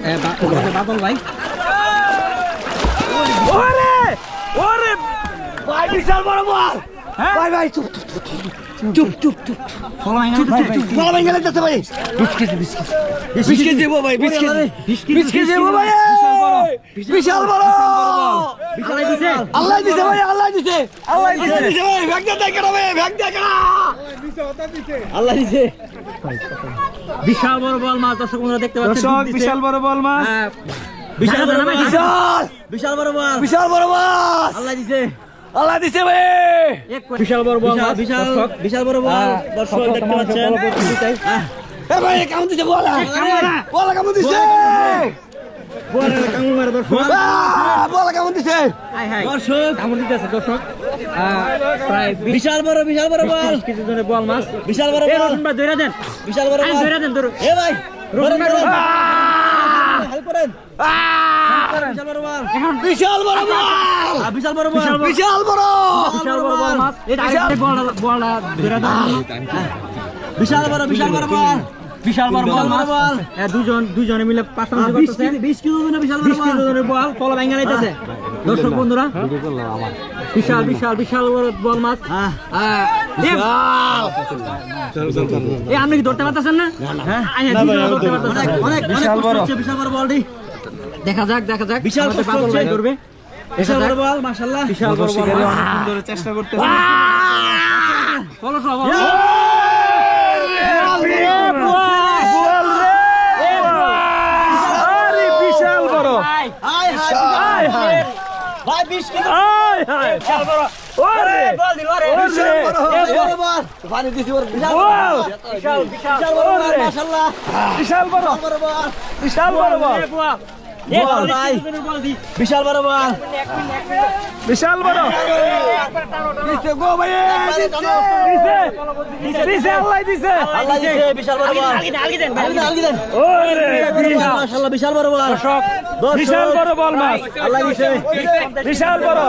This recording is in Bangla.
বাদল ভাই ভাই বিশাল বড় বল ভাই ভাই চুপ চুপ চুপ চুপ ফলা ভাই গেলে যাচ্ছে ভাই বিস্কিট দেবো ভাই বিস্কিট দেবো ভাই বিশাল বড় আল্লাহ দিছে ভাই আল্লাহ দিছে ভাই ব্যাগ দেখা ভাই ব্যাগ দেখা আল্লাহ দিছে বিশাল বড় বল মাছ দর্শক বন্ধুরা দেখতে পাচ্ছেন বিশাল বড় বল মাছ বিশাল বড় বল বিশাল বড় মাছ আল্লাহ দিছে ভাই বিশাল বড় বল মাছ বিশাল বড় বল দর্শক দেখতে পাচ্ছেন এ ভাই কেমন দিছে বলা কেমন দিছে বড় কামড় মারে দর্শক বলা কেমন দিছে দর্শক কামড় দিতেছে দর্শক প্রায় বিশাল বড় বল কিছু জনের বল মাছ বিশাল বড় বল রহিম ভাই ধরে দেন বিশাল বড় বল ধরে দেন ধরো এ ভাই রহিম ভাই হেল্প করেন বিশাল বড় বল এখন বিশাল বড় বল বিশাল বড় বল মাছ এই আরেকটা বলটা ধরে দাও বিশাল বড় বল বিশাল বড় বল মাছ দুজনে মিলে 5 রান করতেছে 20 কিলো জনের বিশাল বড় বল ফলা ভাঙা যাইতেছে দর্শক বন্ধুরা বিশাল বড় বল মাছ এই আপনি কি ধরতে পারতেছেন না হ্যাঁ ধরতে পারতেছেন অনেক বিশাল বড় বলটি দেখা যাক বিশাল বাদল ভাই ধরবে বিশাল বড় বল মাশাআল্লাহ বিশাল বড় বল অনেক সুন্দর চেষ্টা করতেছে ফলো সব ভাই 20 কিলো বিশাল বড় ওরে বল দিল ওরে বিশাল বড় পানি দিছি ওর বিশাল বড় মাশাআল্লাহ বিশাল বড় বল ভাই বিশাল বড় বল দিছে গো ভাই দিছে আল্লাহ দিছে বিশাল বড় বল আলগি দেন ওরে মাশাআল্লাহ বিশাল বড় বল বিশাল বড় বল মাছ আল্লাহ দিছে বিশাল বড়